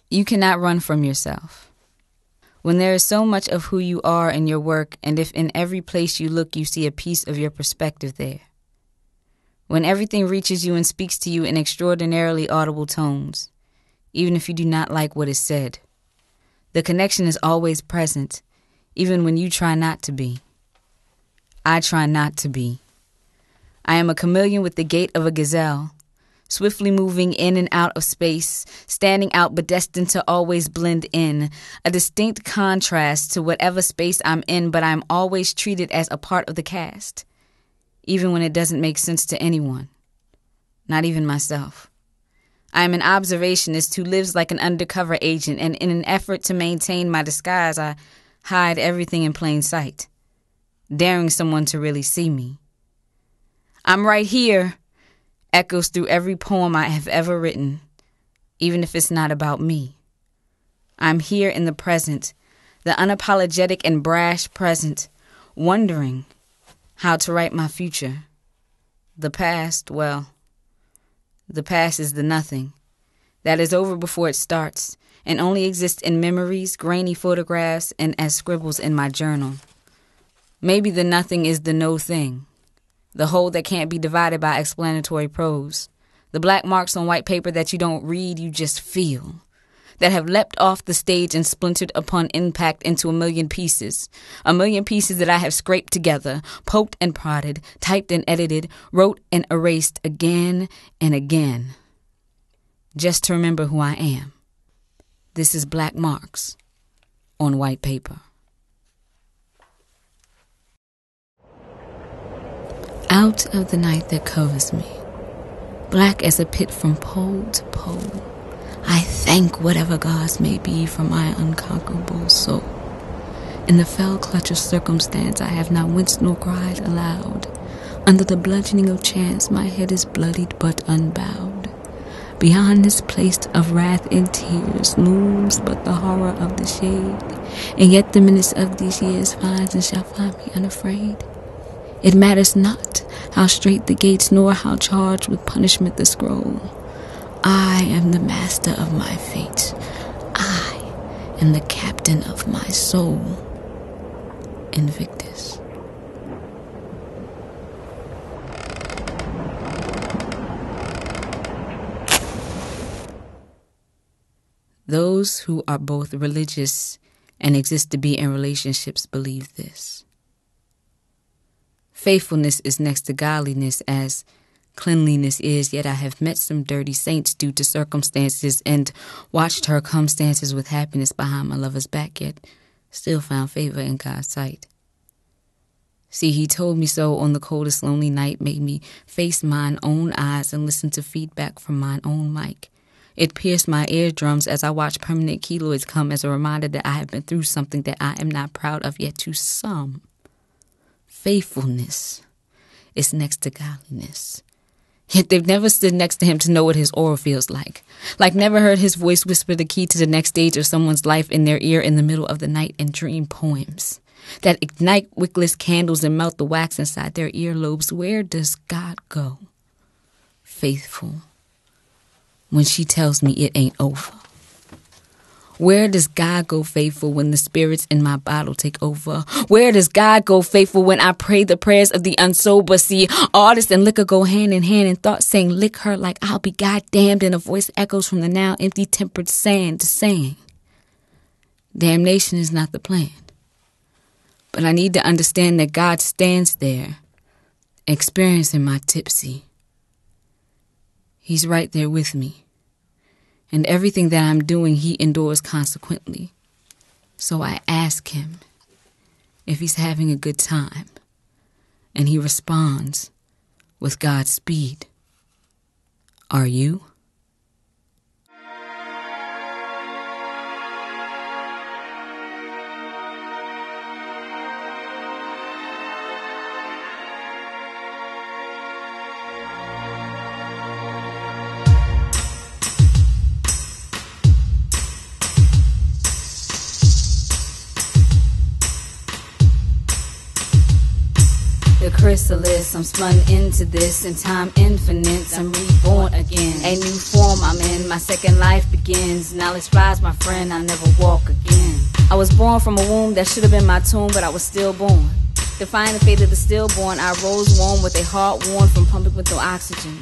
You cannot run from yourself. When there is so much of who you are in your work, and if in every place you look you see a piece of your perspective there. When everything reaches you and speaks to you in extraordinarily audible tones, even if you do not like what is said. The connection is always present, even when you try not to be. I try not to be. I am a chameleon with the gait of a gazelle, swiftly moving in and out of space, standing out but destined to always blend in, a distinct contrast to whatever space I'm in, but I'm always treated as a part of the cast, even when it doesn't make sense to anyone, not even myself. I am an observationist who lives like an undercover agent, and in an effort to maintain my disguise, I hide everything in plain sight, daring someone to really see me. I'm right here echoes through every poem I have ever written, even if it's not about me. I'm here in the present, the unapologetic and brash present, wondering how to write my future. The past, well, the past is the nothing. That is over before it starts, and only exists in memories, grainy photographs, and as scribbles in my journal. Maybe the nothing is the no thing. The whole that can't be divided by explanatory prose. The black marks on white paper that you don't read, you just feel. That have leapt off the stage and splintered upon impact into a million pieces. A million pieces that I have scraped together, poked and prodded, typed and edited, wrote and erased again and again. Just to remember who I am. This is black marks on white paper. Out of the night that covers me, black as a pit from pole to pole, I thank whatever gods may be for my unconquerable soul. In the fell clutch of circumstance, I have not winced nor cried aloud. Under the bludgeoning of chance, my head is bloodied but unbowed. Beyond this place of wrath and tears looms but the horror of the shade, and yet the menace of these years finds and shall find me unafraid. It matters not how straight the gates, nor how charged with punishment the scroll. I am the master of my fate. I am the captain of my soul. Invictus. Those who are both religious and exist to be in relationships believe this. Faithfulness is next to godliness as cleanliness is, yet I have met some dirty saints due to circumstances and watched her come stances with happiness behind my lover's back, yet still found favor in God's sight. See, he told me so on the coldest lonely night, made me face mine own eyes and listen to feedback from mine own mic. It pierced my eardrums as I watched permanent keloids come as a reminder that I have been through something that I am not proud of, yet to some. Faithfulness is next to godliness. Yet they've never stood next to him to know what his aura feels like never heard his voice whisper the key to the next stage of someone's life in their ear in the middle of the night and dream poems that ignite wickless candles and melt the wax inside their earlobes. Where does God go? Faithful. When she tells me it ain't over. Where does God go faithful when the spirits in my bottle take over? Where does God go faithful when I pray the prayers of the unsober? See, artist and liquor go hand in hand in thought saying, lick her like I'll be goddamned, and a voice echoes from the now empty tempered sand saying, damnation is not the plan. But I need to understand that God stands there, experiencing my tipsy. He's right there with me. And everything that I'm doing, he endures consequently. So I ask him if he's having a good time. And he responds with Godspeed. Are you? The chrysalis, I'm spun into this, in time infinite, I'm reborn again. A new form I'm in, my my second life begins. Now let's rise, my friend, I'll never walk again. I was born from a womb that should have been my tomb, but I was stillborn. Defying the fate of the stillborn, I rose warm with a heart worn from pumping with no oxygen.